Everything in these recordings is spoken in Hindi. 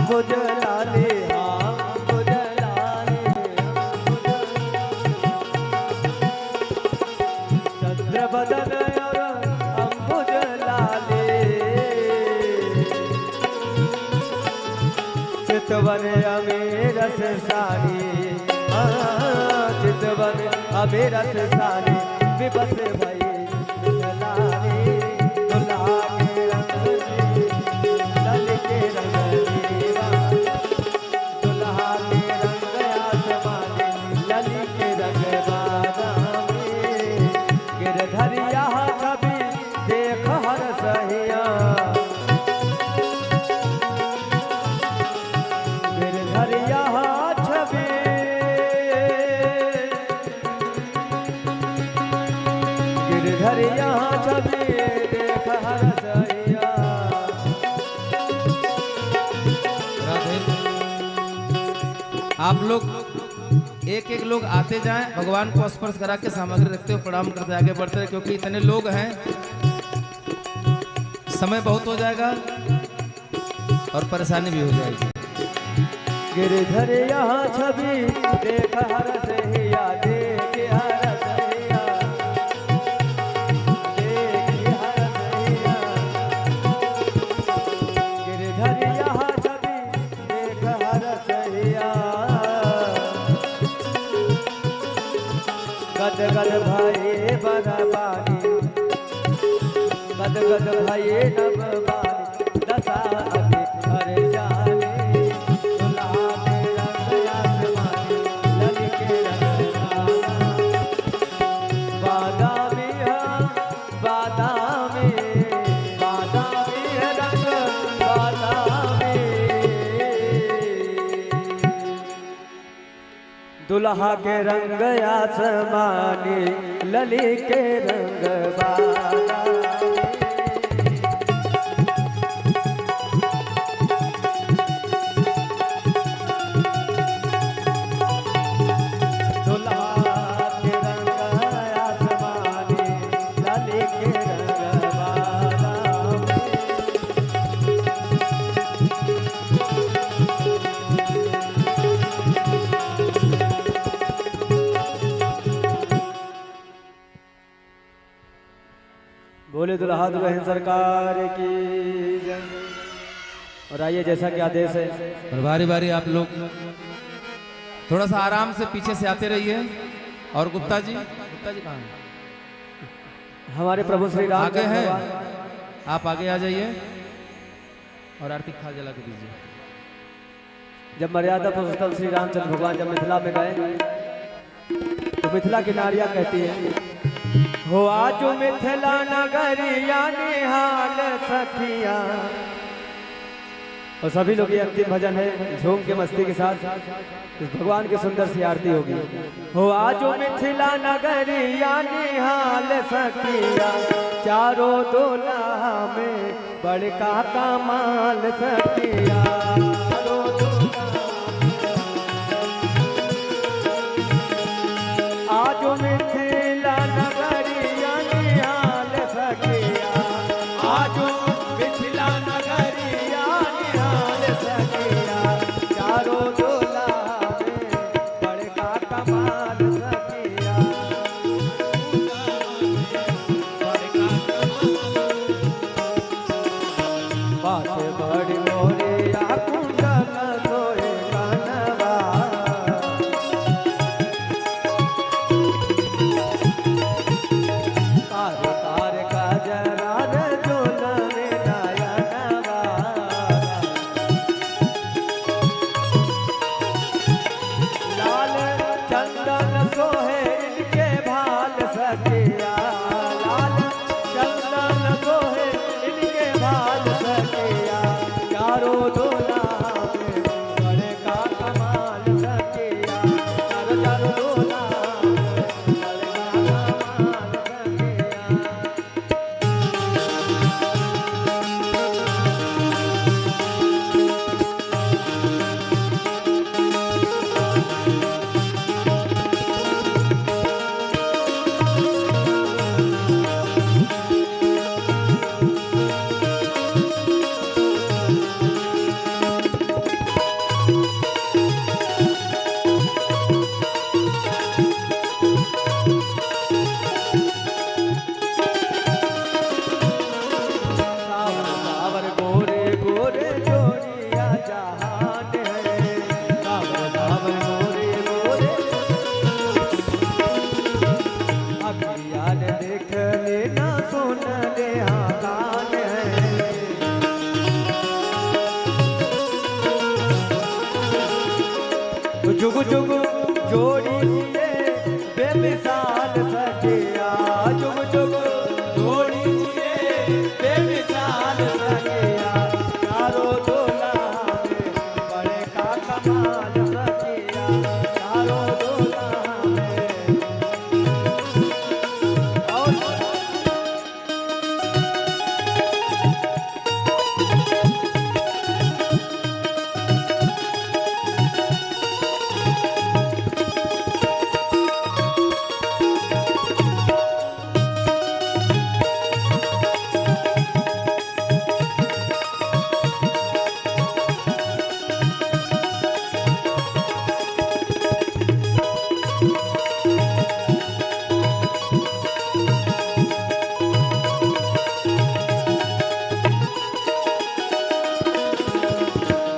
अंबुज लाले अंबुज लाले चंद्र बदन और अंबुज लाले चितवन अमेरस साड़ी चितवन अमेरस साड़ी विपस भई लाले दुल्हा के रंग लल के रंग देवा दुल्हा के रंग आसमानी लल के रंग बादामी गिरधरिया छवि देख हर सहिया गिरधरिया छवि गिरधरिया छवि देख हर सहिया। आप लोग एक एक लोग आते जाएं, भगवान को स्पर्श करा के सामग्री रखते हुए प्रणाम करते आगे बढ़ते रहे, क्योंकि इतने लोग हैं, समय बहुत हो जाएगा और परेशानी भी हो जाएगी। गिरधरिया छवि देख हर सहिया देख हर सहिया देख हर सहिया गिरधरिया छवि देख हर सहिया गद गद भाई बरबानी गद गद भाई नवबानी दशा अभी हर जाने दुल्हा के रंग आसमानी लल के रंग बादामी बादामी बादामी रंग बादामी दुल्हा के रंग आसमानी लली के रंग बादामी बोले दुल्हा दुल्हन सरकार की जय। और आइए जैसा कि आदेश है और बारी बारी आप लोग थोड़ा सा आराम से पीछे से आते रहिए। और गुप्ता जी कहाँ हैं? हमारे प्रभु श्री राम आगे हैं, आप आगे आ जाइए और आरती खा जला के दीजिए। जब मर्यादा पुरुषोत्तम श्री रामचंद्र भगवान जब मिथिला में गए तो मिथिला की नारियां कहती है हो आज मिथिला नगरिया निहाल सखिया। और सभी लोग ये अंतिम भजन है, झूम के मस्ती के साथ इस भगवान की सुंदर सी आरती होगी। हो आज मिथिला नगरिया निहाल सखिया चारों दुल्हा में बड़का कमाल सखिया। आज मिथिला नगरिया निहाल सखिया आज मिथिला नगरिया निहाल सखिया चारों दुल्हा में बड़का कमाल सखिया। बात बड़ी मोरिया कुंडल सोए कनवा चारों जुग जुग जोड़ी जिए बेमिसाल सखिया, जुग जुग जोड़ी जिए बेमिसाल सखिया, चारों दूल्हा में बड़े का कमाल सखिया, चारों दूल्हा में। और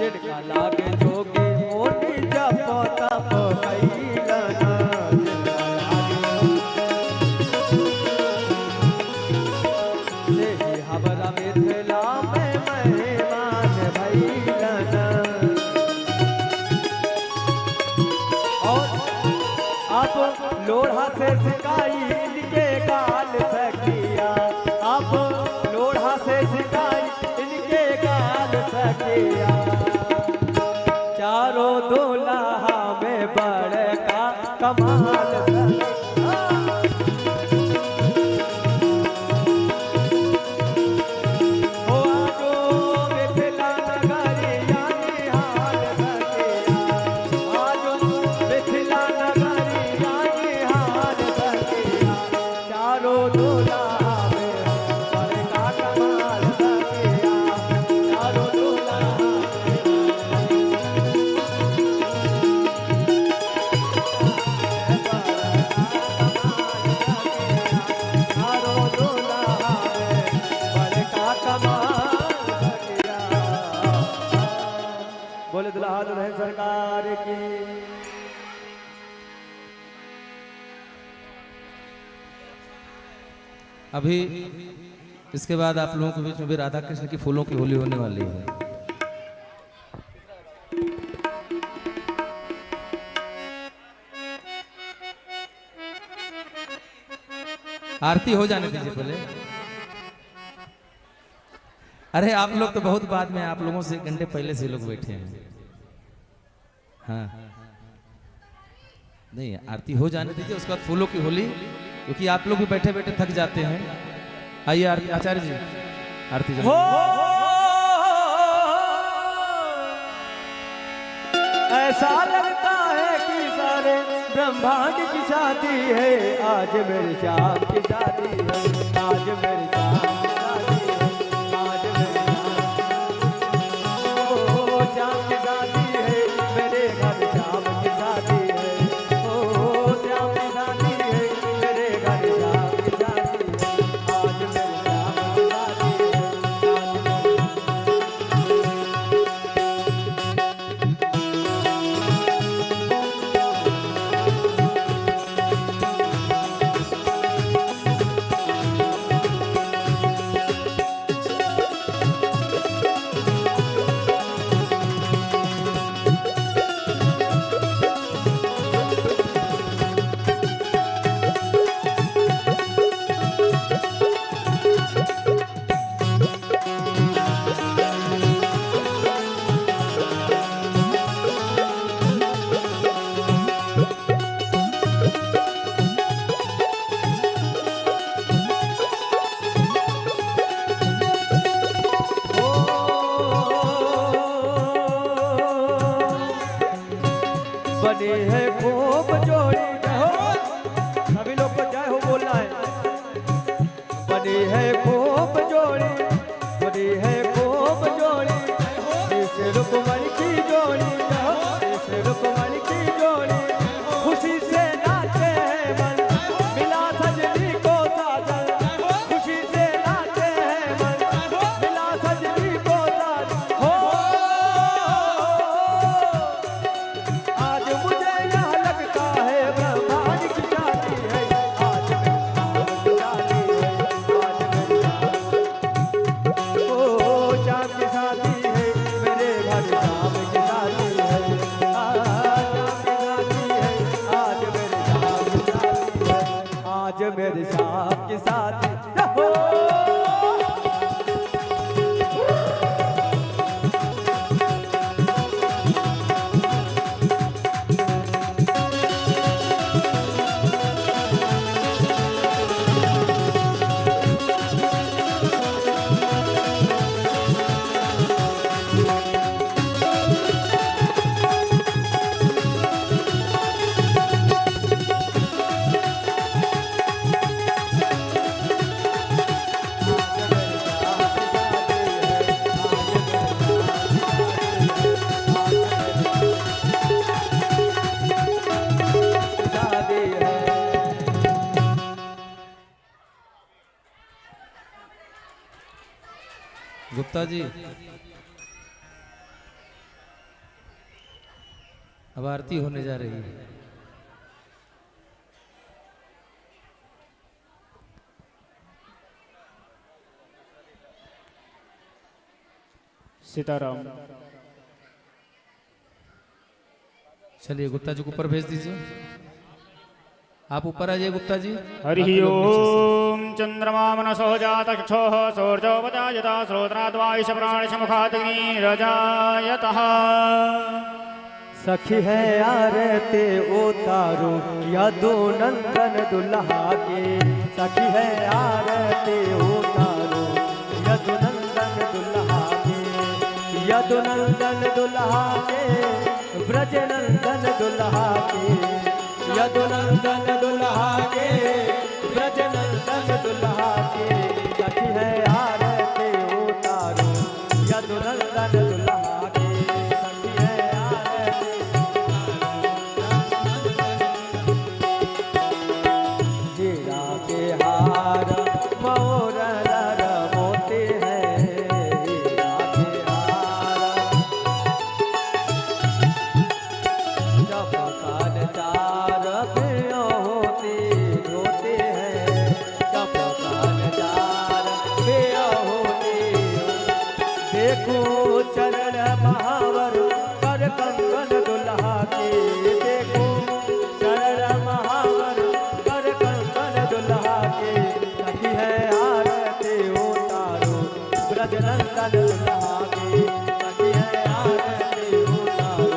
जिनका लागे जोगी मोटी जपो तप कैलना, जिनका लागे से ही हमरा मिथिला में मेहमान भैलना। और अब लोढ़ा से सिकाई इनके गाल सखिया, अब लोढ़ा से सिकाई इनके गाल सखिया, चारों दूल्हा में बड़का कमाल सखिया। हो आजो मिथिला नगरिया निहाल सखिया, आजो मिथिला नगरिया निहाल सखिया, चारों दूल्हा में बड़का कमाल सखिया, चारों दूल्हा बोले दुल्हा दुल्हन सरकार की। अभी इसके बाद आप लोगों के बीच में भी राधा कृष्ण की फूलों की होली होने वाली है। आरती हो जाने दीजिए पहले। अरे आप लोग तो बहुत बाद में, आप लोगों से 1 घंटे पहले से लोग बैठे हैं। हाँ नहीं, आरती हो जाने दीजिए, उसके बाद फूलों की होली, क्योंकि आप लोग भी बैठे बैठे थक जाते हैं। आइए आरती, आचार्य जी आरती हो ऐसा लगता है कि सारे ब्रह्मांड की शादी है, आज मेरी श्याम की शादी है, आज मेरी श्याम की शादी है, आज मेरी श्याम की शादी है, मेरे घर श्याम की शादी है, ओ श्याम की शादी है, मेरे घर श्याम की शादी है, आज मेरी श्याम की शादी है, बने है खूब जोड़ी, जय हो, सभी लोग को जय हो बोलना है। बनी है खूब जोड़ी, बनी है खूब जोड़ी, इस रुकमणी की जोड़ी, जय हो, इस रुकमणी की जोड़ी, खुशी से नाचे हैं मन, मिला सजनी को साजन, खुशी से नाचे हैं मन, मिला सजनी को साजन। हो आज मुझे यह लगता है ब्रह्मांड की शादी है, आज मेरी शादी है, आज मेरी ओ शाम की शादी है, मेरे घर मेरे श्याम की साथी हो। गुप्ता जी, अब आरती होने जा रही है। सीताराम। चलिए गुप्ता जी को ऊपर भेज दीजिए। आप ऊपर आ जाइए गुप्ता जी। हरि बाकी लोग नीचे से। ओम चंद्रमा मनसो जातक्षोः सूर्योपजायता श्रोत्राद्वायुषप्राणिशमुखाग्निरजायतः। सखी है आरती उतारो यदु नंदन दुल्हा के। सखी है आरती उतारो यदु नंदन दुल्हा के। यदु नंदन दुल्हा के ब्रज नंदन दुल्हा के। यदु नंदन दुल्हा के ब्रज नंदन दुल्हा के। सखी है आरती उतारो यदु नंदन दुल्हा के। सखी है आरती हीरा के हार मोर लर मोती है। हीरा के हार जब कान चार पियो होती धोते हैं। जब कान चार पियो होती देखो चरण महावर कर कंगन दुल्हा के। देखो चरण महावर कर कंगन दुल्हा के। सखी है आरती उतारो ब्रज नंदन दुल्हा के। सखी है आरती उतारो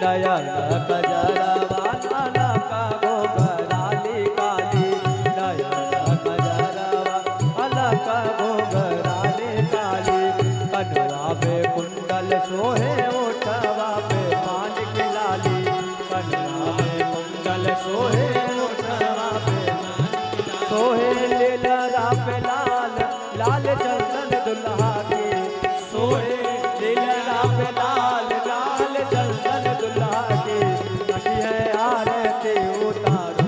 नयन कजरवा लाला का घोघराली काली। नयन कजरवा लाला का घोघराली काली। कनवा पे कुंडल सोहे ओठवा पे पान की लाली। कनवा पे कुंडल सोहे ओठवा पे सोहे लीला पे लाल लाल चंदन दुल्हा के। सोहे लीला पे लाल लाल चंदन दुल्हा के। सखी है आरती उतारो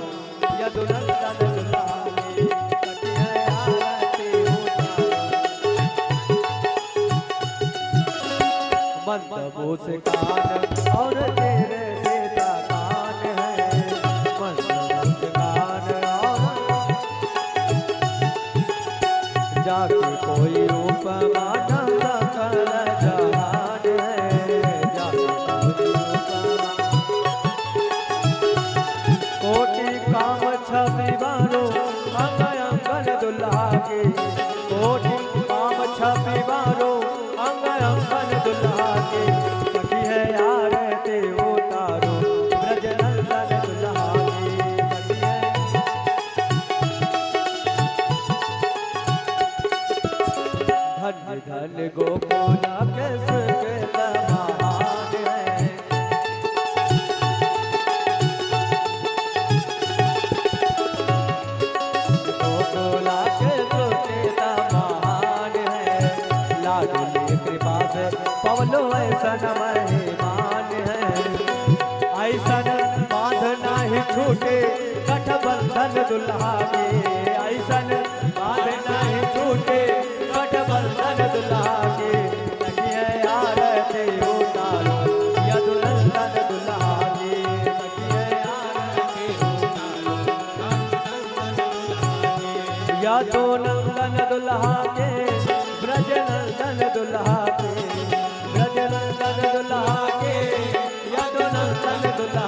यदु नंदन दुल्हा के। सखी है आरती उतारो मंद मुस्कान और तेरे सीता कान है। मंद मुस्कान और जाके कोई उपमा न सकल जहान है। जाके कोई उपमा कोटि काम छवि बारो अंग अंगन दुल्हा के। कोटि काम छवि बारो अंग अंगन दुल्हा के। सखी है आरती उतारो ब्रज नंदन दुल्हा के। सखी है धन धन गोकुला के सुगंध महान है। गोकुला के सुगंध महान है। लाडली कृपा से पवलो ऐसन महिमान है। ऐसन बांध नहीं छूटे गठबंधन दुल्हा के। ऐसन बांध नहीं छूटे गठबंधन दुल्हा के। सखी है आरती उतारो यदु नंदन दुल्हा के। सखी है आरती उतारो यदु नंदन दुल्हा के। ब्रज नंदन दुल्हा के। ब्रज नंदन दुल्हा के। यदु नंदन दुल्हा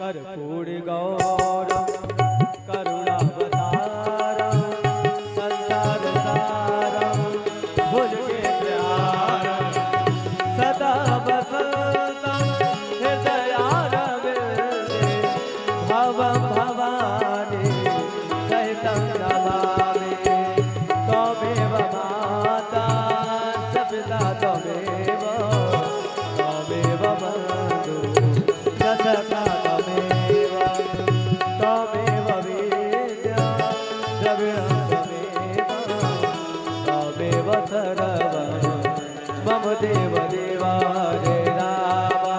कर्पूर गौरम करुणावतारम संसार सारम भुज के प्यारम सदा वसंतम हृदयारविंदे भवम भवानी सहितं नमामि त्वमेव माता स पिता त्वमेव बन्धु स सखा त्वमेव त्वमेव विद्या द्रविणं त्वमेव सर्वं मम देव देवा रे रामा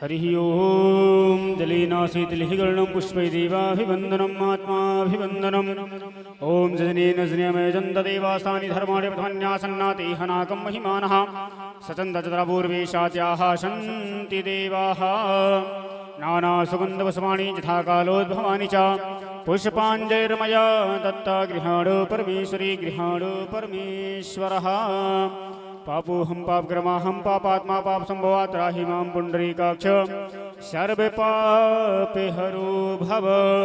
हरिः ओम जलेनासीतलिहिगर्णं पुष्पैदेवाभिवन्दनम् आत्माभिवन्दनम् ओम जजनेन जनेमयजन्तदेवासानि धर्माणि प्रधान्यासन्नातेह नाकं महिमानः सचन्दचतरपूर्वेशात्याः सन्ति देवाः नानासुगन्धवसमानि यथा कालोद्भवानि च पुष्पाञ्जैर्मया दत्ता गृहाणो परमेश्वरी गृहाणो परमेश्वरः पापोऽहं पापग्रमाहं पापात्मा पापसम्भवात् त्राहि मां पुण्डरीकाक्ष सर्वपापहरो भव।